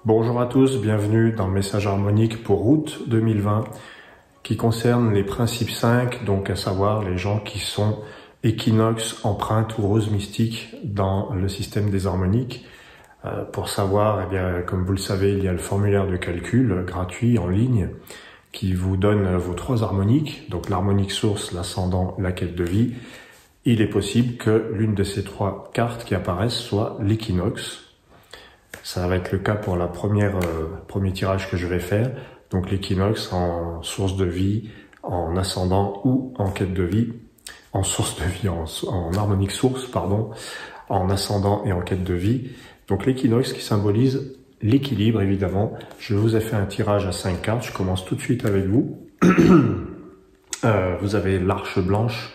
Bonjour à tous, bienvenue dans le message harmonique pour août 2020 qui concerne les principes 5, donc à savoir les gens qui sont équinoxe, empreinte ou rose mystique dans le système des harmoniques. Pour savoir, eh bien, comme vous le savez, il y a le formulaire de calcul gratuit en ligne qui vous donne vos 3 harmoniques, donc l'harmonique source, l'ascendant, la quête de vie. Il est possible que l'une de ces 3 cartes qui apparaissent soit l'équinoxe. Ça va être le cas pour la premier tirage que je vais faire. Donc l'équinoxe en source de vie, en ascendant ou en quête de vie, en source de vie, en harmonique source, pardon, en ascendant et en quête de vie. Donc l'équinoxe qui symbolise l'équilibre, évidemment. Je vous ai fait un tirage à 5 cartes. Je commence tout de suite avec vous. Vous avez l'arche blanche,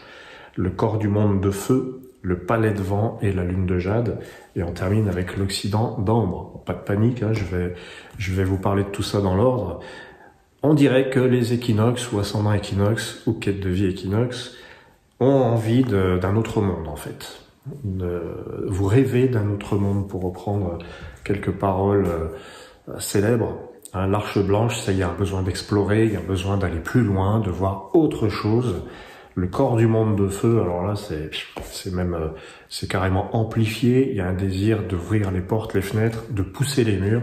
le corps du monde de feu, le palais de vent et la lune de jade. Et on termine avec l'Occident d'ambre. Pas de panique, hein, je vais vous parler de tout ça dans l'ordre. On dirait que les équinoxes ou ascendants équinoxes ou quête de vie équinoxe ont envie d'un autre monde en fait. Vous rêvez d'un autre monde, pour reprendre quelques paroles célèbres. Hein, l'arche blanche, ça y a un besoin d'explorer, il y a besoin d'aller plus loin, de voir autre chose. Le corps du monde de feu, alors là, c'est carrément amplifié. Il y a un désir d'ouvrir les portes, les fenêtres, de pousser les murs.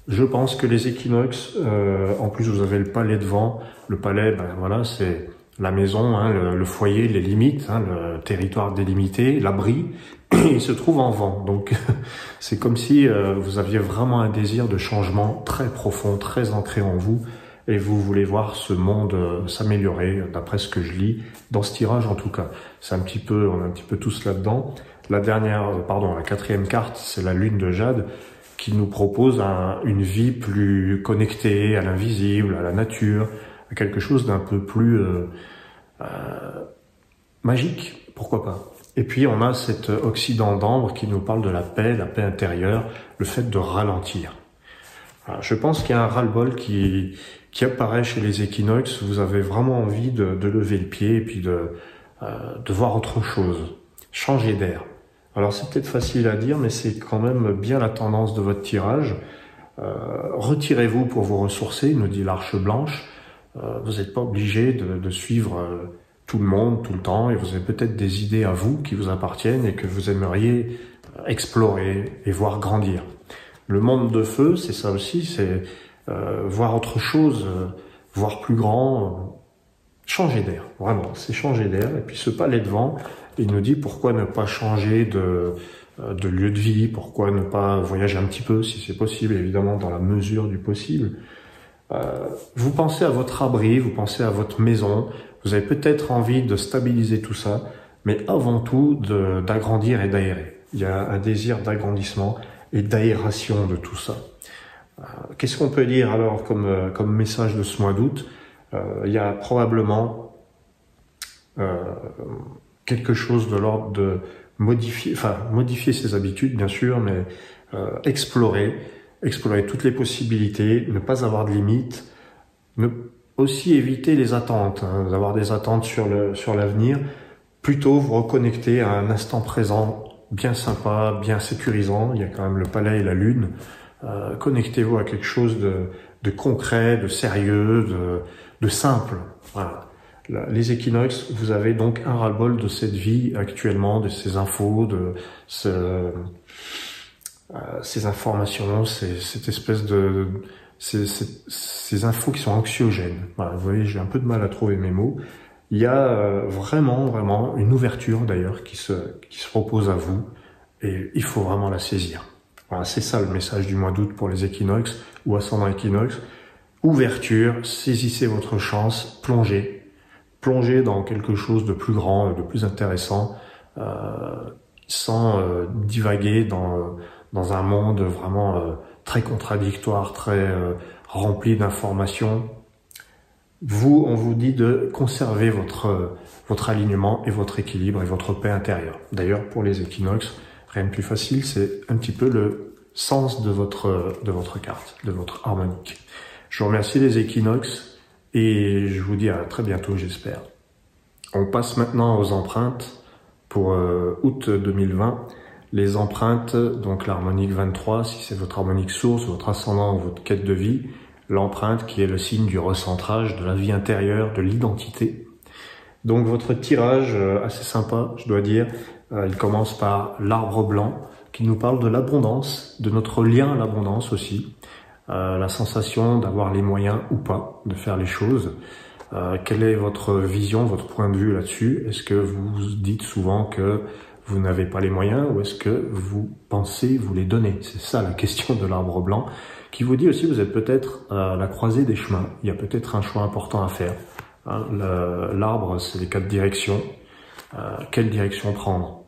Je pense que les équinoxes, en plus vous avez le palais de vent. Le palais, ben voilà, c'est la maison, hein, le foyer, les limites, hein, le territoire délimité, l'abri. Il se trouve en vent. Donc c'est comme si vous aviez vraiment un désir de changement très profond, très ancré en vous. Et vous voulez voir ce monde s'améliorer, d'après ce que je lis, dans ce tirage en tout cas. On est un petit peu tous là-dedans. La 4e carte, c'est la lune de jade, qui nous propose une vie plus connectée à l'invisible, à la nature, à quelque chose d'un peu plus magique, pourquoi pas. Et puis on a cet Occident d'ambre qui nous parle de la paix intérieure, le fait de ralentir. Alors, je pense qu'il y a un ras-le-bol qui apparaît chez les équinoxes. Vous avez vraiment envie de lever le pied et puis de voir autre chose, changer d'air. Alors c'est peut-être facile à dire, mais c'est quand même bien la tendance de votre tirage. Retirez-vous pour vous ressourcer, nous dit l'arche blanche. Vous n'êtes pas obligé de suivre tout le monde, tout le temps, et vous avez peut-être des idées à vous qui vous appartiennent et que vous aimeriez explorer et voir grandir. Le monde de feu, c'est ça aussi, c'est voir autre chose, voir plus grand, changer d'air, vraiment, c'est changer d'air. Et puis ce palais de vent, il nous dit pourquoi ne pas changer de lieu de vie, pourquoi ne pas voyager un petit peu, si c'est possible, évidemment, dans la mesure du possible. Vous pensez à votre abri, vous pensez à votre maison, vous avez peut-être envie de stabiliser tout ça, mais avant tout d'agrandir et d'aérer. Il y a un désir d'agrandissement et d'aération de tout ça. Qu'est-ce qu'on peut dire alors comme message de ce mois d'août? Il y a probablement quelque chose de l'ordre de modifier ses habitudes, bien sûr, mais explorer toutes les possibilités, ne pas avoir de limites, aussi éviter les attentes, hein, d'avoir des attentes sur l'avenir, plutôt vous reconnecter à un instant présent bien sympa, bien sécurisant. Il y a quand même le palais et la lune. Connectez-vous à quelque chose de concret, de sérieux, de simple. Voilà. Les équinoxes, vous avez donc un ras-le-bol de cette vie actuellement, de ces infos, de ces informations, cette espèce ces infos qui sont anxiogènes. Voilà, vous voyez, j'ai un peu de mal à trouver mes mots. Il y a vraiment une ouverture d'ailleurs qui se propose à vous et il faut vraiment la saisir. Voilà, c'est ça le message du mois d'août pour les équinoxes ou ascendants équinoxes. Ouverture, saisissez votre chance, plongez dans quelque chose de plus grand, de plus intéressant, sans divaguer dans un monde vraiment très contradictoire, très rempli d'informations. On vous dit de conserver votre alignement et votre équilibre et votre paix intérieure. D'ailleurs, pour les équinoxes, rien de plus facile, c'est un petit peu le sens de votre carte, de votre harmonique. Je vous remercie les équinoxes et je vous dis à très bientôt, j'espère. On passe maintenant aux empreintes pour août 2020. Les empreintes, donc l'harmonique 23, si c'est votre harmonique source, votre ascendant ou votre quête de vie, l'empreinte qui est le signe du recentrage, de la vie intérieure, de l'identité. Donc votre tirage, assez sympa, je dois dire, il commence par l'arbre blanc, qui nous parle de l'abondance, de notre lien à l'abondance aussi, la sensation d'avoir les moyens ou pas de faire les choses. Quelle est votre vision, votre point de vue là-dessus? Est-ce que vous dites souvent que vous n'avez pas les moyens ou est-ce que vous pensez vous les donner? C'est ça la question de l'arbre blanc, qui vous dit aussi que vous êtes peut-être à la croisée des chemins. Il y a peut-être un choix important à faire. L'arbre, c'est les 4 directions. Quelle direction prendre?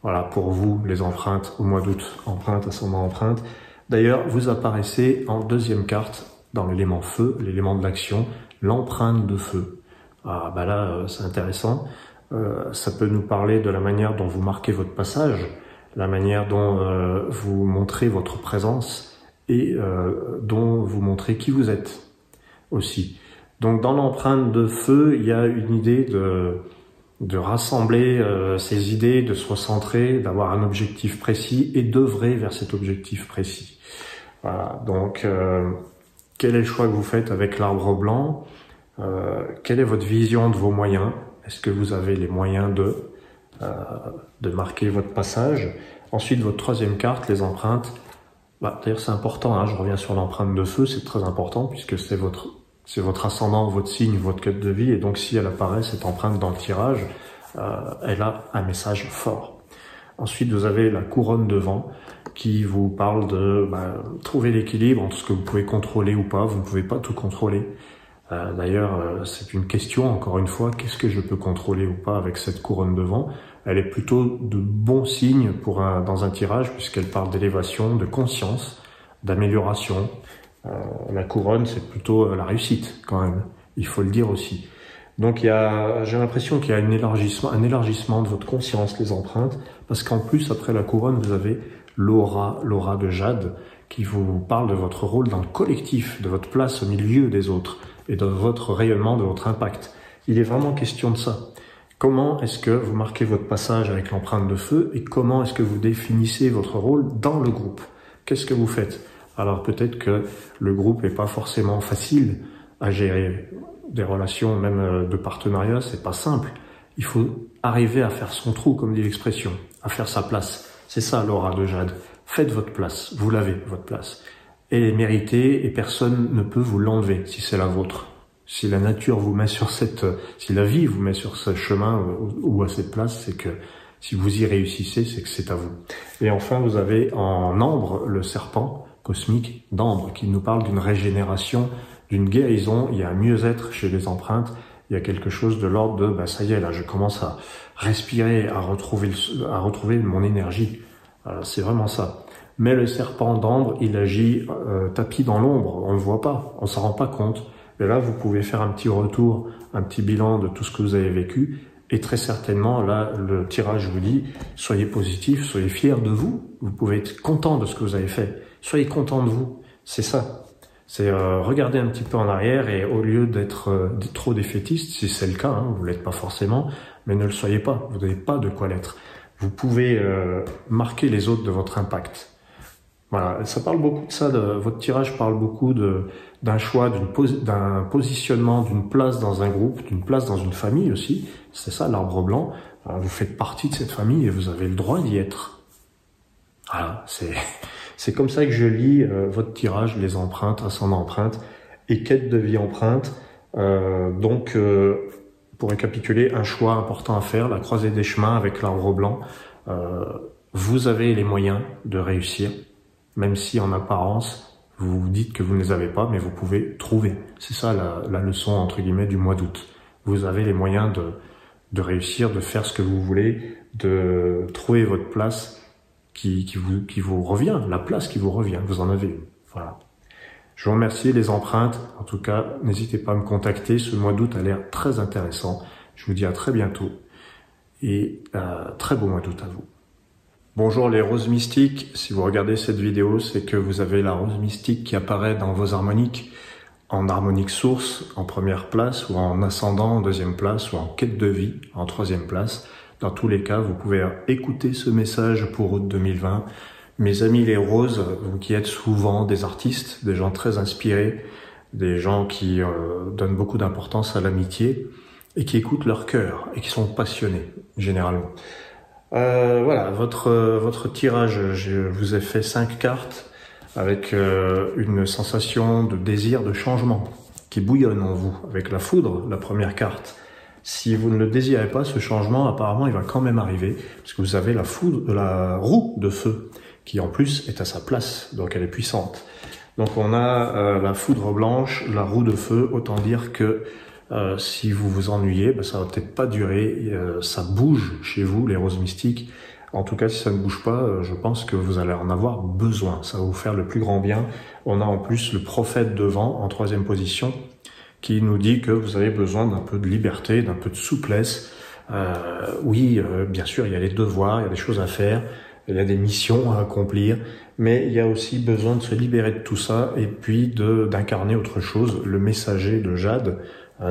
Voilà, pour vous, les empreintes au mois d'août, empreinte, ascendant empreinte. D'ailleurs, vous apparaissez en deuxième carte dans l'élément feu, l'élément de l'action, l'empreinte de feu. Ah, bah là, c'est intéressant. Ça peut nous parler de la manière dont vous marquez votre passage, la manière dont vous montrez votre présence et dont vous montrez qui vous êtes aussi. Donc dans l'empreinte de feu, il y a une idée de rassembler ses idées, de se recentrer, d'avoir un objectif précis et d'œuvrer vers cet objectif précis. Voilà, donc quel est le choix que vous faites avec l'arbre blanc? Quelle est votre vision de vos moyens? Est-ce que vous avez les moyens de marquer votre passage? Ensuite, votre troisième carte, les empreintes. D'ailleurs, c'est important, hein, je reviens sur l'empreinte de feu, c'est très important puisque c'est votre ascendant, votre signe, votre quête de vie. Et donc, si elle apparaît, cette empreinte dans le tirage, elle a un message fort. Ensuite, vous avez la couronne de vent qui vous parle de trouver l'équilibre entre ce que vous pouvez contrôler ou pas. Vous ne pouvez pas tout contrôler. D'ailleurs, c'est une question, encore une fois, qu'est-ce que je peux contrôler ou pas avec cette couronne de vent? Elle est plutôt de bon signe dans un tirage, puisqu'elle parle d'élévation, de conscience, d'amélioration. La couronne, c'est plutôt la réussite, quand même, il faut le dire aussi. Donc j'ai l'impression qu'il y a un élargissement de votre conscience, les empreintes, parce qu'en plus, après la couronne, vous avez l'aura de jade, qui vous parle de votre rôle dans le collectif, de votre place au milieu des autres, et de votre rayonnement, de votre impact. Il est vraiment question de ça. Comment est-ce que vous marquez votre passage avec l'empreinte de feu et comment est-ce que vous définissez votre rôle dans le groupe? Qu'est-ce que vous faites? Alors peut-être que le groupe n'est pas forcément facile à gérer. Des relations, même de partenariat, c'est pas simple. Il faut arriver à faire son trou, comme dit l'expression, à faire sa place. C'est ça l'aura de jade. Faites votre place, vous l'avez, votre place. Elle est méritée et personne ne peut vous l'enlever si c'est la vôtre. Si la nature vous met sur si la vie vous met sur ce chemin ou à cette place, c'est que si vous y réussissez, c'est que c'est à vous. Et enfin, vous avez en ambre le serpent cosmique d'ambre qui nous parle d'une régénération, d'une guérison. Il y a un mieux-être chez les empreintes. Il y a quelque chose de l'ordre de, ça y est, là, je commence à respirer, à retrouver mon énergie. C'est vraiment ça. Mais le serpent d'ambre, il agit tapis dans l'ombre, on ne le voit pas, on s'en rend pas compte. Et là, vous pouvez faire un petit retour, un petit bilan de tout ce que vous avez vécu. Et très certainement, là, le tirage vous dit, soyez positif, soyez fiers de vous. Vous pouvez être content de ce que vous avez fait. Soyez content de vous. C'est ça. C'est regarder un petit peu en arrière et au lieu d'être trop défaitiste, si c'est le cas, hein, vous l'êtes pas forcément, mais ne le soyez pas. Vous n'avez pas de quoi l'être. Vous pouvez marquer les autres de votre impact. Voilà, ça parle beaucoup de ça, votre tirage parle beaucoup d'un choix, d'un positionnement, d'une place dans un groupe, d'une place dans une famille aussi. C'est ça l'arbre blanc. Vous faites partie de cette famille et vous avez le droit d'y être. Voilà, c'est comme ça que je lis votre tirage, les empreintes, ascendant empreinte et quête de vie empreinte. Donc, pour récapituler, un choix important à faire, la croisée des chemins avec l'arbre blanc. Vous avez les moyens de réussir. Même si en apparence, vous vous dites que vous ne les avez pas, mais vous pouvez trouver. C'est ça la leçon, entre guillemets, du mois d'août. Vous avez les moyens de réussir, de faire ce que vous voulez, de trouver votre place qui vous revient, la place qui vous revient. Vous en avez une. Voilà. Je vous remercie les empreintes. En tout cas, n'hésitez pas à me contacter. Ce mois d'août a l'air très intéressant. Je vous dis à très bientôt. Et très beau mois d'août à vous. Bonjour les roses mystiques, si vous regardez cette vidéo, c'est que vous avez la rose mystique qui apparaît dans vos harmoniques, en harmonique source en première place, ou en ascendant en deuxième place, ou en quête de vie en troisième place. Dans tous les cas, vous pouvez écouter ce message pour août 2020. Mes amis les roses, vous qui êtes souvent des artistes, des gens très inspirés, des gens qui donnent beaucoup d'importance à l'amitié et qui écoutent leur cœur et qui sont passionnés, généralement. Voilà, votre tirage, je vous ai fait 5 cartes avec une sensation de désir de changement qui bouillonne en vous, avec la foudre, la première carte. Si vous ne le désirez pas, ce changement, apparemment, il va quand même arriver, parce que vous avez la foudre, la roue de feu, qui en plus est à sa place, donc elle est puissante. Donc on a la foudre blanche, la roue de feu, autant dire que si vous vous ennuyez, ça va peut-être pas durer, ça bouge chez vous, les roses mystiques. En tout cas, si ça ne bouge pas, je pense que vous allez en avoir besoin. Ça va vous faire le plus grand bien. On a en plus le prophète devant, en 3e position, qui nous dit que vous avez besoin d'un peu de liberté, d'un peu de souplesse. Oui, bien sûr, il y a les devoirs, il y a des choses à faire, il y a des missions à accomplir, mais il y a aussi besoin de se libérer de tout ça et puis d'incarner autre chose, le messager de Jade,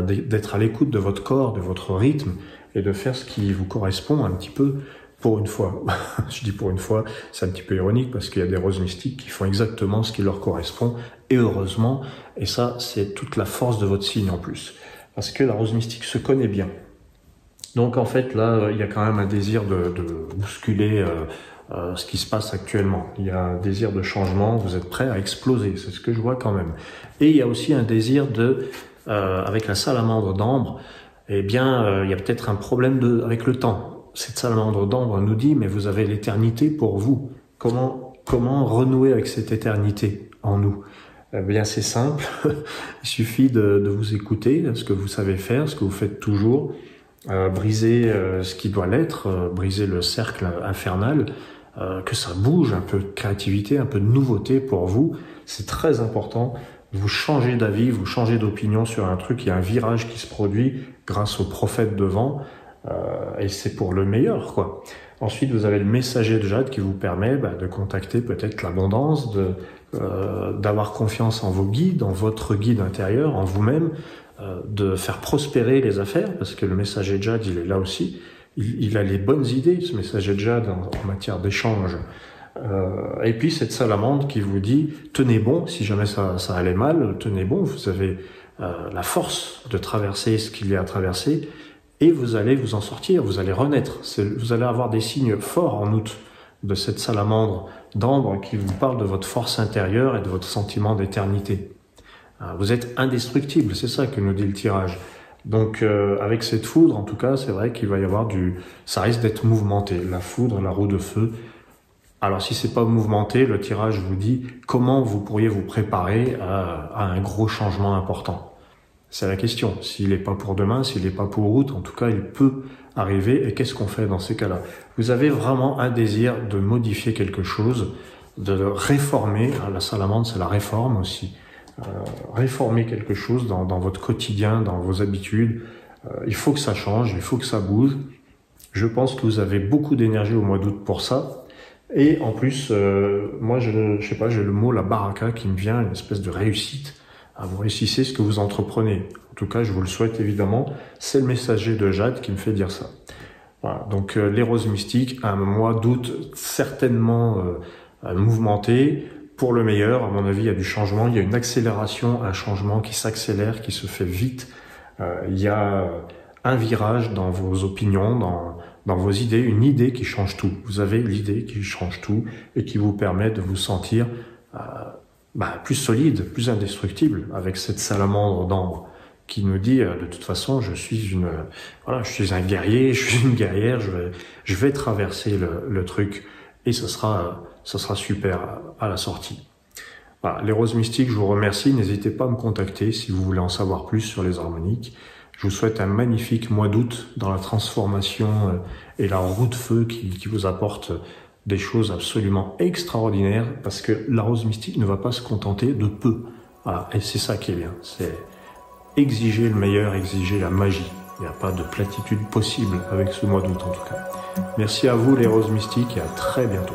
d'être à l'écoute de votre corps, de votre rythme et de faire ce qui vous correspond un petit peu. Pour une fois, je dis pour une fois, c'est un petit peu ironique parce qu'il y a des roses mystiques qui font exactement ce qui leur correspond, et heureusement, et ça c'est toute la force de votre signe en plus, parce que la rose mystique se connaît bien. Donc en fait là, il y a quand même un désir de bousculer ce qui se passe actuellement. Il y a un désir de changement, vous êtes prêt à exploser, c'est ce que je vois quand même. Et il y a aussi un désir avec la salamandre d'ambre, eh bien il y a peut-être un problème avec le temps. Cette salamandre d'ambre nous dit, mais vous avez l'éternité pour vous. Comment renouer avec cette éternité en nous? Eh bien, c'est simple. Il suffit de vous écouter, ce que vous savez faire, ce que vous faites toujours, briser ce qui doit l'être, briser le cercle infernal, que ça bouge, un peu de créativité, un peu de nouveauté pour vous. C'est très important. Vous changez d'avis, vous changez d'opinion sur un truc. Il y a un virage qui se produit grâce au prophète devant. Et c'est pour le meilleur, quoi. Ensuite, vous avez le messager de Jade qui vous permet de contacter peut-être l'abondance, d'avoir confiance en vos guides, en votre guide intérieur, en vous-même, de faire prospérer les affaires, parce que le messager de Jade, il est là aussi. Il a les bonnes idées, ce messager de Jade, en matière d'échange. Et puis cette salamandre qui vous dit « Tenez bon, si jamais ça allait mal, tenez bon, vous avez la force de traverser ce qu'il y a à traverser. » Et vous allez vous en sortir, vous allez renaître. Vous allez avoir des signes forts en août de cette salamandre d'ambre qui vous parle de votre force intérieure et de votre sentiment d'éternité. Vous êtes indestructible, c'est ça que nous dit le tirage. Donc avec cette foudre, en tout cas, c'est vrai qu'il va y avoir ça risque d'être mouvementé. La foudre, la roue de feu. Alors si c'est pas mouvementé, le tirage vous dit comment vous pourriez vous préparer à un gros changement important. C'est la question. S'il n'est pas pour demain, s'il n'est pas pour août, en tout cas, il peut arriver. Et qu'est-ce qu'on fait dans ces cas-là? Vous avez vraiment un désir de modifier quelque chose, de réformer. La salamandre, c'est la réforme aussi. Réformer quelque chose dans votre quotidien, dans vos habitudes. Il faut que ça change, il faut que ça bouge. Je pense que vous avez beaucoup d'énergie au mois d'août pour ça. Et en plus, moi, je sais pas, j'ai le mot la baraka qui me vient, une espèce de réussite. Vous réussissez ce que vous entreprenez. En tout cas, je vous le souhaite évidemment. C'est le messager de Jade qui me fait dire ça. Voilà. Donc les roses mystiques, un mois d'août certainement mouvementé, pour le meilleur. À mon avis, il y a du changement, il y a une accélération, un changement qui s'accélère, qui se fait vite. Il y a un virage dans vos opinions, dans vos idées, une idée qui change tout. Vous avez l'idée qui change tout et qui vous permet de vous sentir plus solide, plus indestructible avec cette salamandre d'ambre qui nous dit de toute façon je suis un guerrier, je suis une guerrière, je vais traverser le truc et ça sera super à la sortie. Voilà, les roses mystiques, je vous remercie, n'hésitez pas à me contacter si vous voulez en savoir plus sur les harmoniques. Je vous souhaite un magnifique mois d'août dans la transformation et la roue de feu qui vous apporte des choses absolument extraordinaires, parce que la rose mystique ne va pas se contenter de peu. Voilà, et c'est ça qui est bien, c'est exiger le meilleur, exiger la magie. Il n'y a pas de platitude possible avec ce mois d'août en tout cas. Merci à vous les roses mystiques et à très bientôt.